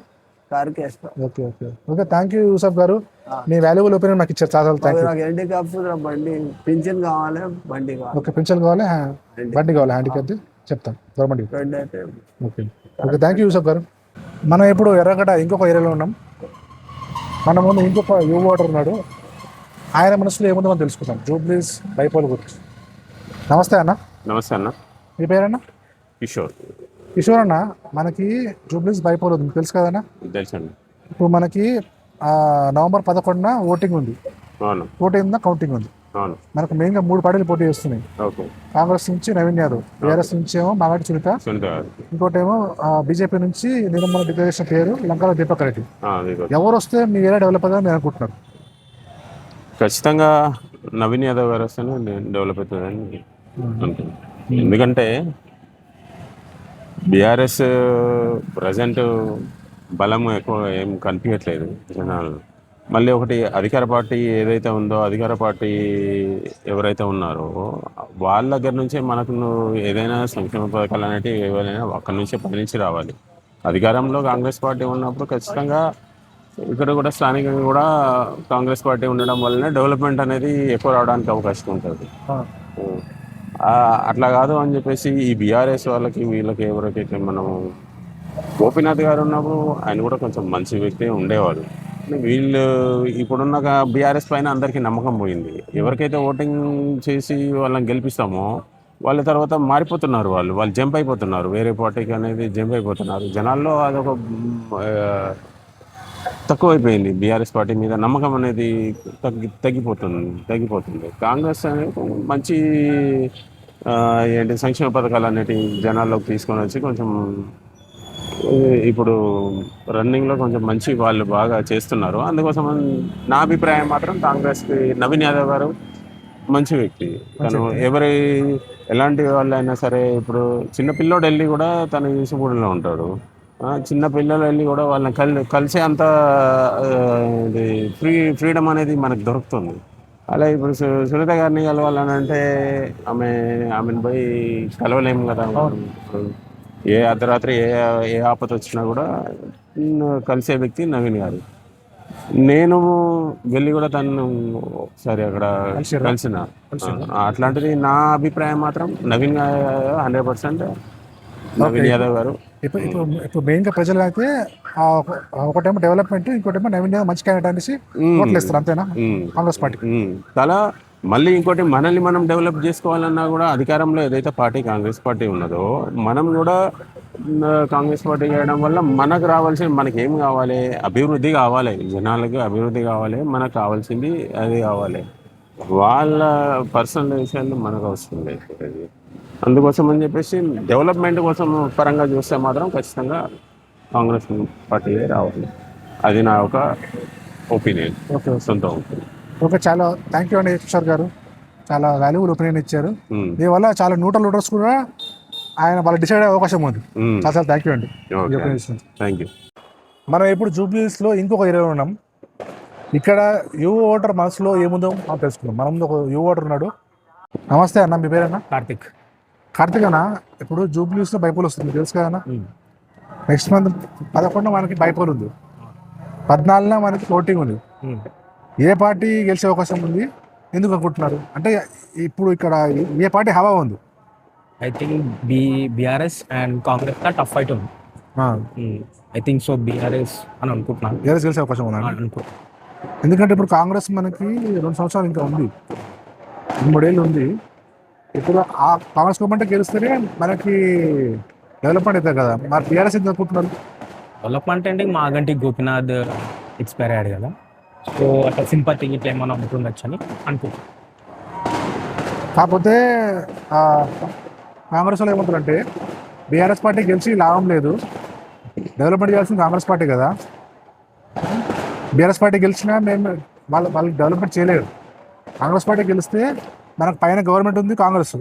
Speaker 4: కార్కి వేస్తాం.
Speaker 1: Okay okay okay. Thank you Yusuf garu, మీ వాల్యుబుల్ ఒపీనియన్ నాకు ఇచ్చారు. చాలా థ్యాంక్ యూ.
Speaker 4: నాకు హ్యాండిక్యాప్ బండి పింఛన్ కావాలి, బండి కావాలి.
Speaker 1: ఓకే, పింఛన్ కావాలి, బండి కావాలి. హ్యాండిక్యాప్ చెప్తాను government. Okay okay, thank you Yusuf garu. మనం ఇప్పుడు ఎర్రగడ్డ ఇంకొక ఏరియాలో ఉన్నాం. మన ముందు ఇంకొక యువ ఓటర్ ఉన్నాడు. ఆయన మనసులో ఏముందో మనం తెలుసుకుందాం జూబ్లీస్ బైపోల్ గురించి. నమస్తే అన్న.
Speaker 5: నమస్తే అన్న.
Speaker 1: మీ పేరన్నా?
Speaker 5: కిషోర్.
Speaker 1: కిషోర్ అన్న, మనకి జూబ్లీస్ బైపోల్ ఉంది తెలుసు కదన్నా?
Speaker 5: తెలుసండి.
Speaker 1: ఇప్పుడు మనకి నవంబర్ 11న ఓటింగ్ ఉంది.
Speaker 5: అవును.
Speaker 1: 14న కౌంటింగ్ ఉంది.
Speaker 5: అవును.
Speaker 1: మనకు మెయిన్గా 3 పార్టీలు పోటీ చేస్తున్నాయి.
Speaker 5: ఓకే.
Speaker 1: కాంగ్రెస్ నుంచి నవీన్ యాదవ్, బీఆర్ఎస్ నుంచి ఏమో మాగంటి సునీత, ఇంకోటేమో బీజేపీ నుంచి నిర్మల డిక్లరేషన్ పేరు లంకాల దీపక్ రెడ్డి. ఎవరు వస్తే మీ ఏరియా డెవలప్ అవుతుందని నేను అనుకుంటున్నారు?
Speaker 5: ఖచ్చితంగా నవీన్ యాదవ్ గారు వస్తేనే డెవలప్ అవుతుందని అనుకుంటున్నాను. ఎందుకంటే బీఆర్ఎస్ ప్రజెంట్ బలం ఎక్కువ ఏం కనిపించట్లేదు జనాలు. మళ్ళీ ఒకటి అధికార పార్టీ ఏదైతే ఉందో, అధికార పార్టీ ఎవరైతే ఉన్నారో వాళ్ళ దగ్గర నుంచే మనకు ఏదైనా సంక్షేమ పథకాలు అనేవి ఏవైనా అక్కడి నుంచే పయనించి రావాలి. అధికారంలో కాంగ్రెస్ పార్టీ ఉన్నప్పుడు ఖచ్చితంగా ఇక్కడ కూడా స్థానికంగా కూడా కాంగ్రెస్ పార్టీ ఉండడం వల్లనే డెవలప్మెంట్ అనేది ఎక్కువ రావడానికి అవకాశం ఉంటుంది. అట్లా కాదు అని చెప్పేసి ఈ బీఆర్ఎస్ వాళ్ళకి వీళ్ళకి ఎవరికైతే మనం గోపీనాథ్ గారు ఉన్నప్పుడు ఆయన కూడా కొంచెం మంచి వ్యక్తి ఉండేవాడు. వీళ్ళు ఇప్పుడున్న బీఆర్ఎస్ పైన అందరికీ నమ్మకం పోయింది. ఎవరికైతే ఓటింగ్ చేసి వాళ్ళని గెలిపిస్తామో వాళ్ళ తర్వాత మారిపోతున్నారు, వాళ్ళు జంప్ అయిపోతున్నారు, వేరే పార్టీకి అనేది జంప్ అయిపోతున్నారు. జనాల్లో అదొక తక్కువైపోయింది. బీఆర్ఎస్ పార్టీ మీద నమ్మకం అనేది తగ్గిపోతుంది. కాంగ్రెస్ అనేది మంచి సంక్షేమ పథకాలు అనేవి జనాల్లోకి తీసుకొని వచ్చి కొంచెం ఇప్పుడు రన్నింగ్లో కొంచెం మంచి వాళ్ళు బాగా చేస్తున్నారు. అందుకోసం నా అభిప్రాయం మాత్రం కాంగ్రెస్కి నవీన్ యాదవ్ గారు మంచి వ్యక్తి. తను ఎలాంటి వాళ్ళైనా సరే, ఇప్పుడు చిన్న పిల్లోడు వెళ్ళి కూడా తను యూసుఫ్గూడలో ఉంటాడు. చిన్న పిల్లలు వెళ్ళి కూడా వాళ్ళని కలిసే అంత ఫ్రీడమ్ అనేది మనకు దొరుకుతుంది. అలా ఇప్పుడు సునీత గారిని కలవాలని అంటే ఆమెను పోయి కలవలేము కదా. ఏ అర్ధరాత్రి ఏ ఆపద వచ్చినా కూడా కలిసే వ్యక్తి నవీన్ గారు. నేను వెళ్ళి కూడా తను ఒకసారి అక్కడ కలిసిన. అట్లాంటిది నా అభిప్రాయం మాత్రం నవీన్ 100% నవీన్ యాదవ్ గారు.
Speaker 1: ఇప్పుడు మెయిన్గా ప్రజలు అయితే ఒకటేమో డెవలప్మెంట్, ఇంకోటేమో నవీన్ యాదవ్ మంచి క్యాండిడేట్ అనేసి ఓట్లు ఇస్తారు. అంతేనా? కాంగ్రెస్ పార్టీ
Speaker 5: చాలా మళ్ళీ ఇంకోటి మనల్ని మనం డెవలప్ చేసుకోవాలన్నా కూడా అధికారంలో ఏదైతే పార్టీ కాంగ్రెస్ పార్టీ ఉన్నదో మనం కూడా కాంగ్రెస్ పార్టీ చేయడం వల్ల మనకు రావాల్సింది, మనకి ఏం కావాలి? అభివృద్ధి కావాలి, జనాలకి అభివృద్ధి కావాలి, మనకు కావాల్సింది అది కావాలి. వాళ్ళ పర్సనల్ విషయాలు మనకు అవసరం లేదు. అందుకోసం అని చెప్పేసి డెవలప్మెంట్ కోసం పరంగా చూస్తే మాత్రం ఖచ్చితంగా కాంగ్రెస్ పార్టీ రావాలి. అది నా ఒక ఒపీనియన్, సొంత ఒపీనియన్.
Speaker 1: ఓకే, చాలా థ్యాంక్ యూ అండి కిషోర్ గారు. చాలా వాల్యుబుల్ ఒపీనియన్ ఇచ్చారు. దీనివల్ల చాలా న్యూట్రల్ ఓటర్స్ కూడా ఆయన వాళ్ళు డిసైడ్ అయ్యే అవకాశం ఉంది.
Speaker 5: మ్మ్.
Speaker 1: చాలా చాలా థ్యాంక్ యూ అండి.
Speaker 5: ఓకే.
Speaker 1: ఈ యొక్క విషయం.
Speaker 5: Thank you.
Speaker 1: మనం ఇప్పుడు జూబ్లీస్లో ఇంకొక ఏరియా ఉన్నాం. ఇక్కడ యువ ఓటర్ మనసులో ఏముందో మనం తెలుసుకుందాం. మన ముందు ఒక యువ ఓటర్ ఉన్నాడు. నమస్తే అన్న, మీ పేరన్నా?
Speaker 2: కార్తిక్.
Speaker 1: కార్తిక్ అన్న, ఇప్పుడు జూబ్లీస్లో బైపోల్ వస్తుంది తెలుసు కదా అన్న. నెక్స్ట్ మంత్ 11 మనకి బైపోల్ ఉంది, 14 మనకి ఓటింగ్ ఉంది. ఏ పార్టీ గెలిచే అవకాశం ఉంది, ఎందుకు అనుకుంటున్నారు? అంటే ఇప్పుడు ఇక్కడ ఏ పార్టీ హవా ఉంది?
Speaker 6: I think BRS and Congress का टफ फाइट ఉంది. I think so BRS అని అనుకుంటున్నాను.
Speaker 1: BRS గెలిచే అవకాశం ఉందా?
Speaker 6: అనుకుంటున్నాను.
Speaker 1: ఎందుకంటే ఇప్పుడు కాంగ్రెస్ మనకి 2 సంవత్సరాలు ఇంకా ఉంది, 3 ఏళ్ళు ఉంది. ఇప్పుడు ఆ కాంగ్రెస్ గవర్నమెంట్ గెలిస్తేనే మనకి డెవలప్మెంట్ అవుతుంది కదా. మరి టీఆర్ఎస్ ఎందుకు అనుకుంటున్నారు?
Speaker 6: డెవలప్మెంట్ అంటే మాగంటి గోపినాథ్ ఎక్స్పైర్ అయ్యాడు కదా, సో అట్లా సింపతి ఇట్లా ఏమైనా ఉంటుండొచ్చు అని అనుకుంటున్నాను.
Speaker 1: కాకపోతే కాంగ్రెస్ వాళ్ళు ఏమంటారంటే బీఆర్ఎస్ పార్టీ గెలిచి లాభం లేదు, డెవలప్మెంట్ చేయాల్సింది కాంగ్రెస్ పార్టీ కదా. బీఆర్ఎస్ పార్టీ గెలిచినా మేము వాళ్ళు డెవలప్మెంట్ చేయలేరు. కాంగ్రెస్ పార్టీ గెలిస్తే మనకు పైన గవర్నమెంట్ ఉంది కాంగ్రెస్,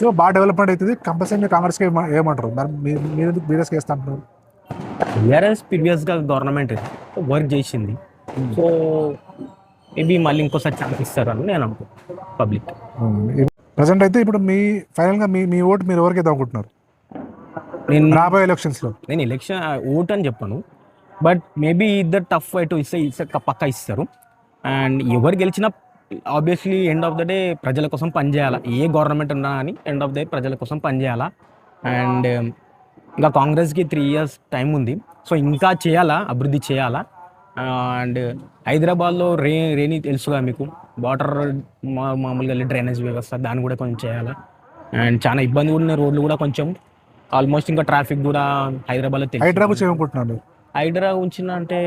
Speaker 1: సో బాగా డెవలప్మెంట్ అవుతుంది. కంపల్సరీ కాంగ్రెస్కి ఏమంటారు? మరి మీరు ఎందుకు బీఆర్ఎస్కి వేస్తా అంటున్నారు?
Speaker 6: BRS ప్రీవియస్గా గవర్నమెంట్ వర్క్ చేసింది, సో మేబీ మళ్ళీ ఇంకోసారి ఛాన్స్ ఇస్తారు అని నేను అనుకుంటున్నాను పబ్లిక్.
Speaker 1: ప్రజెంట్ అయితే ఇప్పుడు మీ ఫైనల్గా మీ ఓటు మీరు ఎవరికి వేద్దాం అనుకుంటున్నారు
Speaker 6: నేను
Speaker 1: రాబోయే ఎలక్షన్స్లో?
Speaker 6: నేను ఎలక్షన్ ఓట్ అని చెప్పాను, బట్ మేబీ ఇద్దరు టఫ్ ఫైట్ ఇస్తే పక్కా ఇస్తారు. అండ్ ఎవరు గెలిచినా obviously end of the day ప్రజల కోసం పనిచేయాలా, ఏ గవర్నమెంట్ ఉన్నా అని ఎండ్ ఆఫ్ ద డే ప్రజల కోసం పనిచేయాలా. అండ్ ఇంకా కాంగ్రెస్కి 3 years టైం ఉంది, సో ఇంకా చేయాలా, అభివృద్ధి చేయాలా. అండ్ హైదరాబాద్లో రేని తెలుసుగా మీకు, వాటర్ మామూలుగా డ్రైనేజ్ వ్యవస్థ దాన్ని కూడా కొంచెం చేయాలా. అండ్ చాలా ఇబ్బంది కూడా ఉన్నాయి, రోడ్లు కూడా కొంచెం ఆల్మోస్ట్ ఇంకా ట్రాఫిక్ కూడా హైదరాబాద్లో
Speaker 1: హైదరాబాద్ చేయమనుకుంటున్నాను.
Speaker 6: హైదరా ఉంచిన అంటే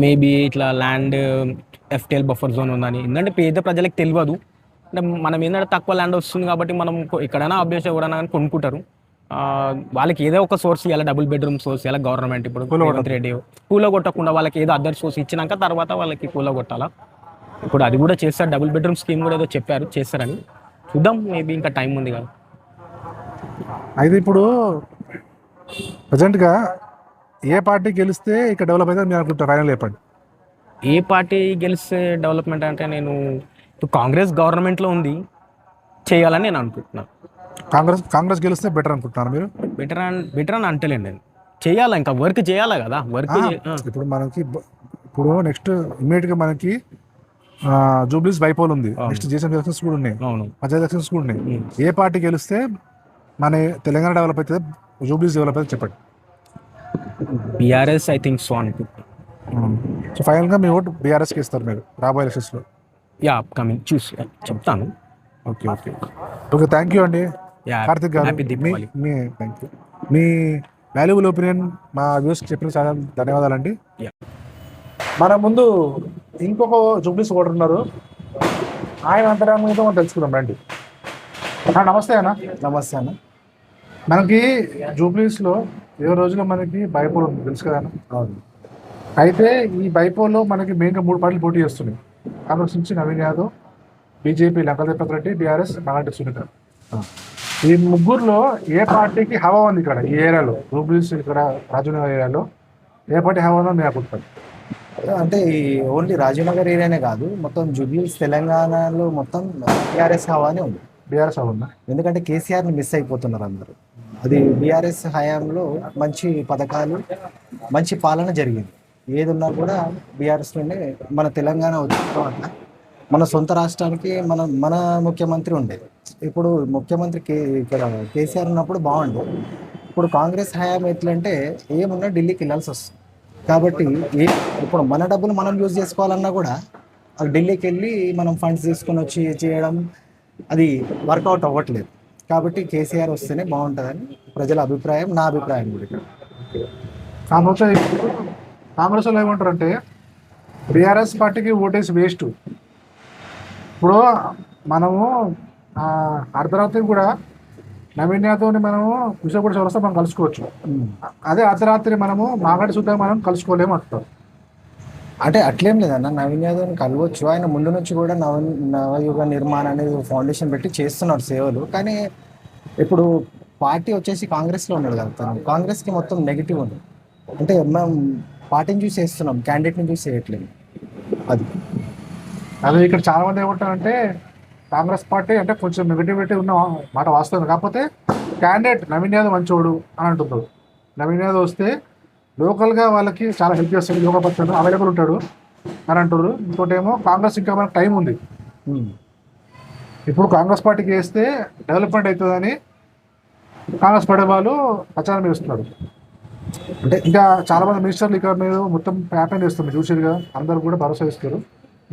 Speaker 6: మేబీ ఇట్లా ల్యాండ్ FTL బఫర్ జోన్ ఉందని, ఎందుకంటే పేద ప్రజలకు తెలియదు. అంటే మనం ఏంటంటే తక్కువ ల్యాండ్ వస్తుంది కాబట్టి మనం ఎక్కడైనా అభ్యాస ఎవరైనా కానీ కొనుక్కుంటారు. వాళ్ళకి ఏదో ఒక సోర్స్ ఇవ్వాలి, డబుల్ బెడ్రూమ్ సోర్స్ ఇలా గవర్నమెంట్ ఇప్పుడు రేవంత్ రెడ్డి కూల కొట్టకుండా వాళ్ళకి ఏదో అదర్ సోర్స్ ఇచ్చినాక తర్వాత వాళ్ళకి కూల కొట్టాలా. ఇప్పుడు అది కూడా చేస్తారు, డబుల్ బెడ్రూమ్ స్కీమ్ కూడా ఏదో చెప్పారు చేస్తారని, చూద్దాం, మేబీ ఇంకా టైం ఉంది కదా.
Speaker 1: అయితే ఇప్పుడు ప్రజెంట్గా ఏ పార్టీ గెలిస్తే ఇక్కడ డెవలప్ అయితే మీరు అనుకుంటారు? ఫైనల్ చెప్పండి.
Speaker 6: ఏ పార్టీ గెలిస్తే డెవలప్మెంట్ అంటే నేను ఇప్పుడు కాంగ్రెస్ గవర్నమెంట్లో ఉంది, చేయాలని నేను అనుకుంటున్నాను.
Speaker 1: కాంగ్రెస్ గెలిస్తే బెటర్ అనుకుంటున్నారు మీరు?
Speaker 6: బెటర్ అని అంటలేండి, నేను చేయాలా, ఇంకా వర్క్ చేయాలా కదా. వర్క్
Speaker 1: ఇప్పుడు మనకి ఇప్పుడు నెక్స్ట్ ఇమ్మీడియట్గా మనకి జూబ్లీస్ బైపోల్ ఉంది, నెక్స్ట్ జీఎస్ఎం ఎలక్షన్స్ కూడా ఉన్నాయి,
Speaker 6: అవును,
Speaker 1: పంచాయతీ ఎలక్షన్స్ కూడా ఉన్నాయి. ఏ పార్టీ గెలిస్తే మన తెలంగాణ డెవలప్ అవుతుంది, జూబ్లీస్ డెవలప్ అవుతుంది చెప్పండి.
Speaker 6: BRS ఐ థింక్ సో అనుకుంటున్నాను.
Speaker 1: సో ఫైనల్గా మీ ఓటు బీఆర్ఎస్కి ఇస్తారు మీరు రాబోయే ఎలక్షన్స్లో?
Speaker 6: యా అప్కమింగ్ చూసి చెప్తాను.
Speaker 1: Okay okay okay, thank you అండి కార్తిక్ గారు.
Speaker 6: Happy Deepavali.
Speaker 1: Thank you. Me valuable opinion మా వ్యూస్కి చెప్పిన చాలా ధన్యవాదాలండి.
Speaker 6: Yeah.
Speaker 1: మన ముందు ఇంకొక జూబ్లీస్ ఓటర్ ఉన్నారు, ఆయన అంతరాంగంతో మనం తెలుసుకుందాం రండి. నమస్తే అన్న.
Speaker 4: నమస్తే అన్న.
Speaker 1: మనకి జూబ్లీస్లో ఏ రోజులో మనకి బైపోల్ ఉంది తెలుసు కదా అన్న?
Speaker 4: అవును.
Speaker 1: అయితే ఈ బైపోల్లో మనకి మెయిన్గా 3 పార్టీలు పోటీ చేస్తున్నాయి. కాంగ్రెస్ నుంచి నవీన్ యాదవ్, బీజేపీ లంకా తిరుపతి రెడ్డి, బీఆర్ఎస్ నాగంటి సునీత. ఈ ముగ్గురులో ఏ పార్టీకి హవా ఉంది ఇక్కడ ఈ ఏరియాలో, జూబ్లీస్ ఇక్కడ రాజనగర్ ఏరియాలో ఏ పార్టీ హవా ఉందో మీరు అనుకుంటారు?
Speaker 7: అంటే ఓన్లీ రాజనగర్ ఏరియానే కాదు, మొత్తం జూబ్లీస్ తెలంగాణలో మొత్తం బీఆర్ఎస్ హవానే ఉంది.
Speaker 1: బీఆర్ఎస్ హవా ఉందా?
Speaker 7: ఎందుకంటే కేసీఆర్ని మిస్ అయిపోతున్నారు అందరూ. అది బీఆర్ఎస్ హయాంలో మంచి పథకాలు, మంచి పాలన జరిగింది. ఏది ఉన్నా కూడా బీఆర్ఎస్ నుండి మన తెలంగాణ వచ్చిన తర్వాత మన సొంత రాష్ట్రానికి మన ముఖ్యమంత్రి ఉండేది. ఇప్పుడు ముఖ్యమంత్రి ఇక్కడ కేసీఆర్ ఉన్నప్పుడు బాగుండు. ఇప్పుడు కాంగ్రెస్ హయాం ఎట్లంటే ఏమున్నా ఢిల్లీకి వెళ్ళాల్సి వస్తుంది. కాబట్టి ఇప్పుడు మన డబ్బులు మనం యూజ్ చేసుకోవాలన్నా కూడా ఢిల్లీకి వెళ్ళి మనం ఫండ్స్ తీసుకొని వచ్చి చేయడం అది వర్కౌట్ అవ్వట్లేదు. కాబట్టి కేసీఆర్ వస్తేనే బాగుంటుందని ప్రజల అభిప్రాయం, నా అభిప్రాయం కూడా.
Speaker 1: కాకపోతే ఇప్పుడు కాంగ్రెస్ వాళ్ళు ఏమంటారు అంటే బీఆర్ఎస్ పార్టీకి ఓటేసి వేస్ట్. ఇప్పుడు మనము అర్ధరాత్రి కూడా నవీన్ యాదవ్ని మనము విశాఖపట్నం చౌరస్తా మనం కలుసుకోవచ్చు, అదే అర్ధరాత్రి మనము మాగంటి సుధా మనం కలుసుకోలేము అంటారు.
Speaker 7: అంటే అట్లేం లేదన్న, నవీన్ యాదవ్ని కలవచ్చు. ఆయన ముందు నుంచి కూడా నవయుగ నిర్మాణ అనేది ఫౌండేషన్ పెట్టి చేస్తున్నారు సేవలు. కానీ ఇప్పుడు పార్టీ వచ్చేసి కాంగ్రెస్లో ఉన్నాడు కదా, తను కాంగ్రెస్కి మొత్తం నెగిటివ్ ఉంది. అంటే మనం పార్టీని చూసి వేస్తున్నాం, క్యాండిడేట్ని చూసి వేయట్లేదు. అది
Speaker 1: అదే ఇక్కడ చాలా మంది ఏమంటారంటే కాంగ్రెస్ పార్టీ అంటే కొంచెం నెగిటివిటీ ఉన్న మాట వాస్తవం, కాకపోతే క్యాండిడేట్ నవీన్ యాదవ్ మంచోడు అని అంటున్నారు. నవీన్ యాదవ్ వస్తే లోకల్గా వాళ్ళకి చాలా హెల్ప్ చేస్తాడు, యోగపత్రుడు అవైలబుల్ ఉంటాడు అని అంటారు. ఇంకోటి ఏమో కాంగ్రెస్ ఇంకా మనకు టైం ఉంది, ఇప్పుడు కాంగ్రెస్ పార్టీకి వేస్తే డెవలప్మెంట్ అవుతుందని కాంగ్రెస్ పార్టీ వాళ్ళు ప్రచారం చేస్తున్నారు. అంటే ఇంకా చాలా మంది మినిస్టర్లు ఇక్కడ మీరు మొత్తం క్యాంపెయిన్ చేస్తున్నారు చూసిగా, అందరూ కూడా భరోసా ఇస్తారు.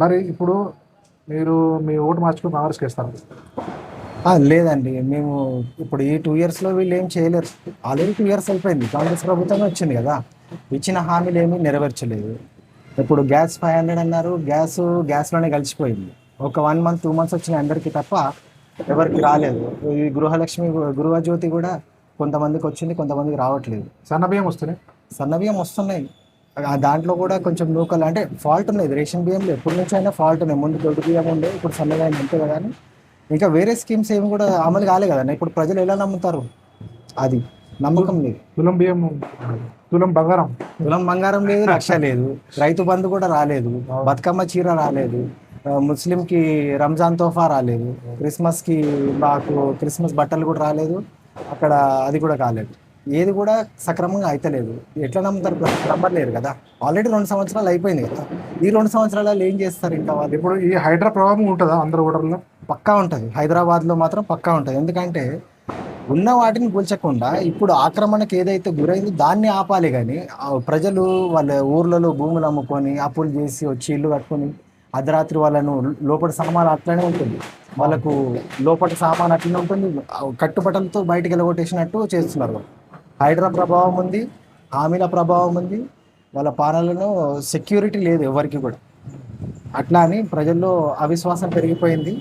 Speaker 1: మరి ఇప్పుడు మీరు మీ ఓటు మార్చుకుని కాంగ్రెస్కి వేస్తారు?
Speaker 7: లేదండి, మేము ఇప్పుడు ఈ 2 yearsలో వీళ్ళు ఏం చేయలేరు. ఆల్రెడీ 2 years అయిపోయింది, కాంగ్రెస్ ప్రభుత్వం వచ్చింది కదా, ఇచ్చిన హామీలు ఏమీ నెరవేర్చలేదు. ఇప్పుడు గ్యాస్ 500 అన్నారు, గ్యాస్లోనే కలిసిపోయింది. ఒక 1 month 2 months వచ్చిన అందరికీ తప్ప ఎవరికి రాలేదు. ఈ గృహలక్ష్మి గృహజ్యోతి కూడా కొంతమందికి వచ్చింది, కొంతమందికి రావట్లేదు.
Speaker 1: సన్నబియ్యం వస్తున్నాయి,
Speaker 7: సన్నబియ్యం వస్తున్నాయి, దాంట్లో కూడా కొంచెం లోకల్ అంటే ఫాల్ట్ ఉన్నది. రేషన్ బియ్యంలో ఎప్పటి నుంచి అయినా ఫాల్ట్ ఉన్నాయి. ముందు దొడ్డు బియ్యం ఉండే, ఇప్పుడు సన్నబియ్యం అంతే కదా. అని ఇంకా వేరే స్కీమ్స్ ఏమి కూడా అమలు కాలే కదన్న. ఇప్పుడు ప్రజలు ఎలా నమ్ముతారు? అది నమ్మకం లేదు.
Speaker 1: తులం బియ్యం, తులం బంగారం,
Speaker 7: తులం బంగారం లేదు, లక్ష లేదు, రైతు బంధు కూడా రాలేదు, బతుకమ్మ చీర రాలేదు, ముస్లింకి రంజాన్ తోఫా రాలేదు, క్రిస్మస్కి మాకు క్రిస్మస్ బట్టలు కూడా రాలేదు, అక్కడ అది కూడా కాలేదు. ఏది కూడా సక్రమంగా అయితలేదు. ఎట్లా నమ్ముతారు? నమ్మలేరు కదా. ఆల్రెడీ 2 సంవత్సరాలు అయిపోయింది కదా, ఈ 2 సంవత్సరాలు ఏం చేస్తారు ఇంకా వాళ్ళు?
Speaker 1: ఇప్పుడు ఈ హైడ్రా ప్రభావం ఉంటుందా అందరు ఓటర్లో?
Speaker 7: పక్కా ఉంటుంది, హైదరాబాద్లో మాత్రం పక్కా ఉంటుంది. ఎందుకంటే ఉన్న వాటిని కూల్చకుండా ఇప్పుడు ఆక్రమణకు ఏదైతే గురైందో దాన్ని ఆపాలి. కానీ ప్రజలు వాళ్ళ ఊర్లలో భూములు అమ్ముకొని అప్పులు చేసి వచ్చి ఇల్లు కట్టుకొని అర్ధరాత్రి వాళ్ళను లోపల సామాన్ అట్లనే ఉంటుంది, వాళ్ళకు లోపల సామాన్ అట్లనే ఉంటుంది, కట్టుబట్టలతో బయటకు వెళ్ళగొట్టేసినట్టు చేస్తున్నారు. హైడ్రా ప్రభావం ఉంది, హామీల ప్రభావం ఉంది, వాళ్ళ పాలనలో సెక్యూరిటీ లేదు ఎవరికి కూడా. అట్లా అని ప్రజల్లో అవిశ్వాసం పెరిగిపోయింది.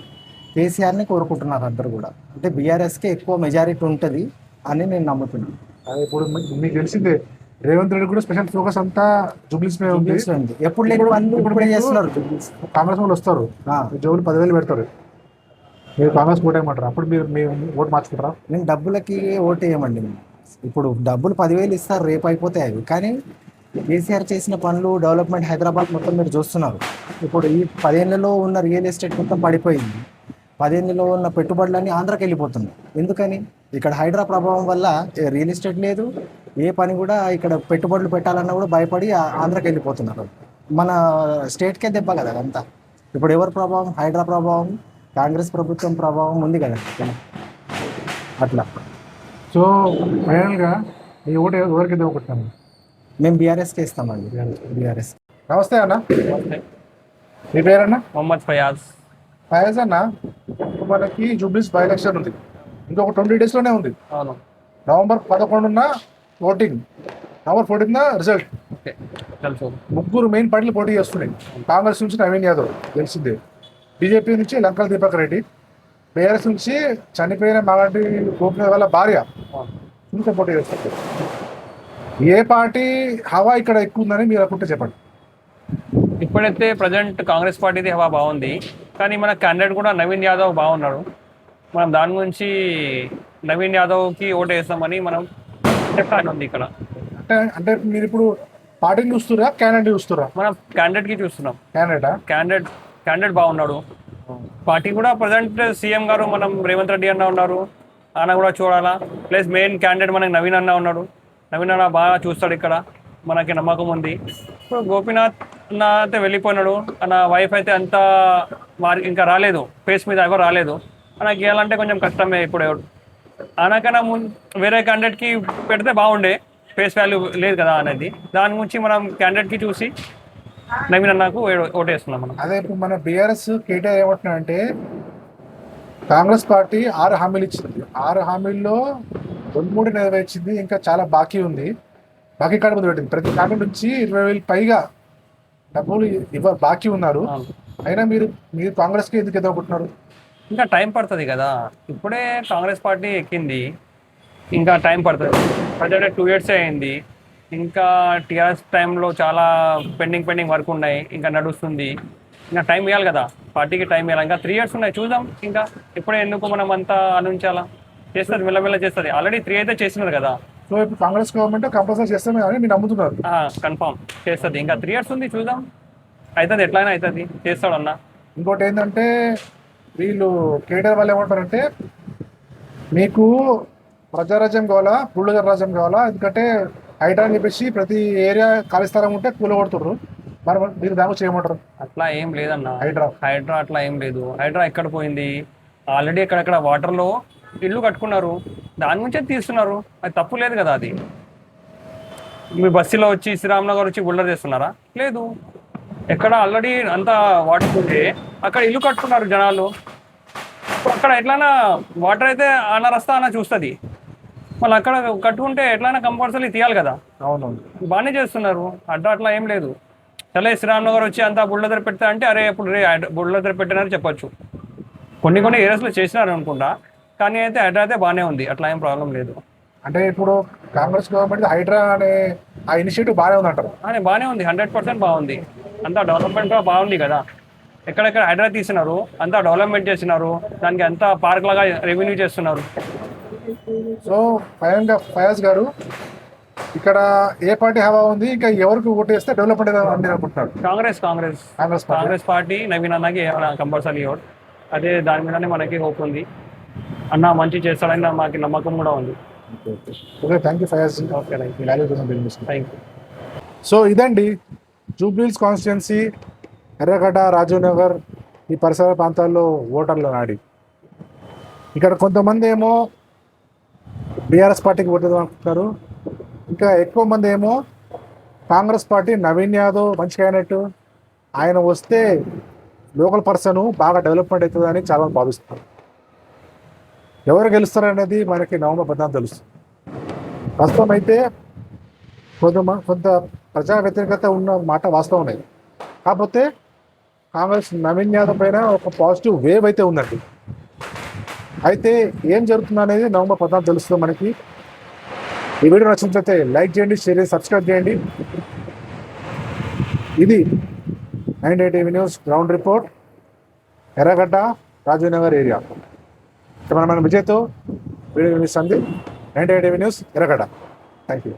Speaker 7: కేసీఆర్ని కోరుకుంటున్నారు అందరూ కూడా. అంటే బీఆర్ఎస్కే ఎక్కువ మెజారిటీ ఉంటుంది అని నేను నమ్ముతున్నాను.
Speaker 1: అది ఇప్పుడు మీకు తెలిసిందే, రేవంత్ రెడ్డి కూడా స్పెషల్ ఫోకస్ అంతా జూబ్లీస్ మీద ఉంది.
Speaker 7: ఎప్పుడు లేని పనులు ఇప్పుడే చేస్తున్నారు.
Speaker 1: కాంగ్రెస్ వాళ్ళు వస్తారు, జోబులు 10,000 పెడతారు, మీరు కాంగ్రెస్ ఓటు వేయమంటారు, అప్పుడు మీరు మీ ఓటు మార్చుకుంటారా?
Speaker 7: నేను డబ్బులకి ఓటు వేయమండి. ఇప్పుడు డబ్బులు 10,000 ఇస్తారు, రేపు అయిపోతాయి అవి. కానీ కేసీఆర్ చేసిన పనులు, డెవలప్మెంట్ హైదరాబాద్ మొత్తం మీరు చూస్తున్నారు. ఇప్పుడు ఈ 10 ఏళ్లలో ఉన్న రియల్ ఎస్టేట్ మొత్తం పడిపోయింది. 10 ఏళ్లలో ఉన్న పెట్టుబడులన్నీ ఆంధ్రాకి వెళ్ళిపోతున్నాయి. ఎందుకని? ఇక్కడ హైడ్రా ప్రభావం వల్ల రియల్ ఎస్టేట్ లేదు, ఏ పని కూడా ఇక్కడ పెట్టుబడులు పెట్టాలన్నా కూడా భయపడి ఆంధ్రాకి వెళ్ళిపోతున్నారు. మన స్టేట్కే దెబ్బ కదా అదంతా. ఇప్పుడు ఎవరి ప్రభావం? హైడ్రా ప్రభావం, కాంగ్రెస్ ప్రభుత్వం ప్రభావం ఉంది కదా అట్లా.
Speaker 1: సో ఫైనల్గా మీ ఓటు ఎవరికి ఇవ్వకుంటున్నాము?
Speaker 7: మేము బీఆర్ఎస్కి ఇస్తామండి. బీఆర్ఎస్.
Speaker 1: నమస్తే అన్న, మీ పేరన్నా?
Speaker 2: మొహమ్మద్ ఫయాజ్.
Speaker 1: ఫయాజ్ అన్న, ఇప్పుడు మనకి జూబ్లీస్ బై ఎలక్షన్ ఉంది, ఇంకొక 20 daysలోనే ఉంది.
Speaker 2: అవును.
Speaker 1: November 11న ఓటింగ్, November 14న రిజల్ట్.
Speaker 2: ఓకే, తెలుసు.
Speaker 1: 3 మెయిన్ పార్టీలు పోటీ చేస్తున్నాయి. కాంగ్రెస్ నుంచి నవీన్ యాదవ్ తెలిసిందే, బీజేపీ నుంచి లంకల దీపక్ రెడ్డి, బీఆర్ఎస్ నుంచి చనిపోయిన మాగంటి గోపినాథ్ వాళ్ళ భార్య ఇంకా పోటీ చేస్తారు. ఏ పార్టీ హవా ఇక్కడ ఎక్కువ ఉందని మీరు అనుకుంటే చెప్పండి.
Speaker 8: ఇప్పుడైతే ప్రజెంట్ కాంగ్రెస్ పార్టీది హవా బాగుంది, కానీ మన క్యాండిడేట్ కూడా నవీన్ యాదవ్ బాగున్నాడు. మనం దాని గురించి నవీన్ యాదవ్కి ఓటు వేస్తామని మనం చెప్పాను ఉంది ఇక్కడ.
Speaker 1: అంటే మీరు ఇప్పుడు పార్టీని చూస్తురా, క్యాండిడేట్ చూస్తురా?
Speaker 8: మనం క్యాండిడేట్కి చూస్తున్నాం.
Speaker 1: క్యాండిడేటా?
Speaker 8: క్యాండిడేట్ బాగున్నాడు. పార్టీ కూడా ప్రజెంట్ సీఎం గారు మనం రేవంత్ రెడ్డి అన్న ఉన్నారు, ఆయన కూడా చూడాలా. ప్లస్ మెయిన్ క్యాండిడేట్ మనకి నవీన్ అన్న ఉన్నాడు, నవీన్ అన్న బాగా చూస్తాడు ఇక్కడ, మనకి నమ్మకం ఉంది. ఇప్పుడు గోపీనాథ్ అన్న అయితే వెళ్ళిపోయినాడు, అన్న వైఫ్ అయితే అంతా ఇంకా రాలేదు, ఫేస్ మీద ఎవరు రాలేదు. ఆయనకి గేయాలంటే కొంచెం కష్టమే. ఇప్పుడు ఆయనకైనా వేరే క్యాండిడేట్కి పెడితే బాగుండే, ఫేస్ వాల్యూ లేదు కదా అనేది. దాని గురించి మనం క్యాండిడేట్కి చూసి నవీన్ అన్నకు ఓటేస్తున్నాం మనం.
Speaker 1: అదే ఇప్పుడు మన బీఆర్ఎస్ కేటీఆర్ ఏమంటున్నాడంటే కాంగ్రెస్ పార్టీ 6 హామీలు ఇచ్చింది, 6 హామీల్లో 2-3 నెరవేర్చింది, ఇంకా చాలా బాకీ ఉంది, బాకీ కార్డు ముందు పెట్టింది. ప్రతి ఫ్యామిలీ నుంచి 20,000 పైగా డబ్బులు బాకీ ఉన్నారు. అయినా మీరు కాంగ్రెస్కి ఎందుకు ఎదుర్కొంటున్నారు?
Speaker 8: ఇంకా టైం పడుతుంది కదా, ఇప్పుడే కాంగ్రెస్ పార్టీ ఎక్కింది, ఇంకా టైం పడుతుంది. ప్రజెంట్ 2 years అయింది, ఇంకా టీఆర్ఎస్ టైంలో చాలా పెండింగ్ వర్క్ ఉన్నాయి, ఇంకా నడుస్తుంది. ఇంకా టైం ఇవ్వాలి కదా, పార్టీకి టైం ఇవ్వాలి. ఇంకా 3 years ఉన్నాయి, చూద్దాం. ఇంకా ఇప్పుడే ఎందుకు మనం అంతా ఆలోచించాలా? చేస్తుంది, మెల్లమెల్ల చేస్తుంది. ఆల్రెడీ 3 అయితే చేస్తున్నారు కదా.
Speaker 1: సో ఇప్పుడు కాంగ్రెస్ గవర్నమెంట్ కంపల్సరీ చేస్తామే అని మీరు నమ్ముతున్నారు.
Speaker 8: కన్ఫామ్ చేస్తుంది. ఇంకా 3 years ఉంది, చూద్దాం. అవుతుంది, ఎట్లయినా అవుతుంది, చేస్తాడన్న.
Speaker 1: ఇంకోటి ఏంటంటే వీళ్ళు కేటీఆర్ వాళ్ళు ఏమంటారంటే మీకు ప్రజారాజ్యం కావాలా బుల్డోజర్ రాజ్యం కావాలా, ఎందుకంటే హైడ్రా అని చెప్పేసి ప్రతి ఏరియా ఖాళీ స్థలం ఉంటే కూలగొడుతుర్రు, మరి మీరు దాని చేయమంటారు?
Speaker 8: అట్లా ఏం లేదన్న.
Speaker 1: హైడ్రా
Speaker 8: అట్లా ఏం లేదు. హైడ్రా ఎక్కడ పోయింది? ఆల్రెడీ ఎక్కడెక్కడ వాటర్లో ఇల్లు కట్టుకున్నారు, దాని నుంచే తీస్తున్నారు. అది తప్పు లేదు కదా. అది మీ బస్సులో వచ్చి శ్రీరామ్నగర్ వచ్చి బుల్డర్ చేస్తున్నారా? లేదు. ఎక్కడ ఆల్రెడీ అంత వాటర్ ఉంటే అక్కడ ఇల్లు కట్టుకున్నారు జనాలు. అక్కడ ఎట్లైనా వాటర్ అయితే అన్న రస్తా అన్న చూస్తుంది, మళ్ళీ అక్కడ కట్టుకుంటే ఎట్లయినా కంపల్సరీ తీయాలి కదా.
Speaker 1: అవునవును,
Speaker 8: బాగానే చేస్తున్నారు. అట్లా ఏం లేదు. సరే శ్రీరామ్నగర్ వచ్చి అంతా బుల్డోజర్ పెడతా అంటే అరే ఇప్పుడు బుల్డోజర్ పెట్టినారని చెప్పొచ్చు. కొన్ని ఏరియాస్లో చేసినారు అనుకుంటా, కానీ అయితే హైడ్రా అయితే బాగానే ఉంది, అట్లా ఏం ప్రాబ్లం లేదు.
Speaker 1: అంటే ఇప్పుడు కాంగ్రెస్ గవర్నమెంట్ హైడ్రా అనే ఆ ఇనిషియేటివ్ బాగానే ఉంది అంటారు?
Speaker 8: బాగానే ఉంది, 100% బాగుంది. అంతా డెవలప్మెంట్ బాగుంది కదా. ఎక్కడెక్కడ హైడ్రా తీసినారు, అంతా డెవలప్మెంట్ చేసినారు, దానికి అంతా పార్క్ లాగా రెవెన్యూ చేస్తున్నారు.
Speaker 1: సో ఫయాజ్ గారు, ఇక్కడ ఏ పార్టీ హవా ఉంది, ఇంకా ఎవరికి ఓటు వేస్తే డెవలప్మెంట్ అని అనుకుంటున్నారు?
Speaker 8: కాంగ్రెస్ పార్టీ నవీన్ అన్నకి కంపల్సరీ ఓట్. అదే దాని మీదనే మనకి హోప్ ఉంది. అన్న మంచి చేస్తాడని మాకు నమ్మకం కూడా ఉంది.
Speaker 1: Okay, thank you Fayaz.
Speaker 8: Okay, thank you.
Speaker 1: So ఇదండి జూబ్లీహిల్స్ కాన్స్టిట్యున్సీ, ఎర్రగడ్డ, రాజీవ్ నగర్ ఈ పరిసర ప్రాంతాల్లో ఓటర్ల నాడి. ఇక్కడ కొంతమంది ఏమో బీఆర్ఎస్ పార్టీకి ఓటేద్దాం అనుకుంటున్నారు, ఇంకా ఎక్కువ మంది ఏమో కాంగ్రెస్ పార్టీ నవీన్ యాదవ్ మంచిగా అయినట్టు, ఆయన వస్తే లోకల్ పర్సన్ బాగా డెవలప్మెంట్ అవుతుందని చాలా భావిస్తున్నారు. ఎవరు గెలుస్తారనేది మనకి నవంబర్ 14 తెలుస్తుంది. ప్రస్తుతం అయితే కొంత ప్రజా వ్యతిరేకత ఉన్న మాట వాస్తవం ఉన్నాయి. కాకపోతే కాంగ్రెస్ నవీన్ యాదవ్ పైన ఒక పాజిటివ్ వేవ్ అయితే ఉందండి. అయితే ఏం జరుగుతుంది అనేది నవంబర్ 14 తెలుస్తుంది మనకి. ఈ వీడియో నచ్చినట్లయితే లైక్ చేయండి, షేర్ చేయండి, సబ్స్క్రైబ్ చేయండి. ఇది 98 టీవీ న్యూస్ గ్రౌండ్ రిపోర్ట్, ఎర్రగడ్డ, రాజీవ్ నగర్ ఏరియా. మన విజయ్తో వీడియో సందీప్, 98 టీవీ న్యూస్, ఎర్రగడ్డ. Thank you.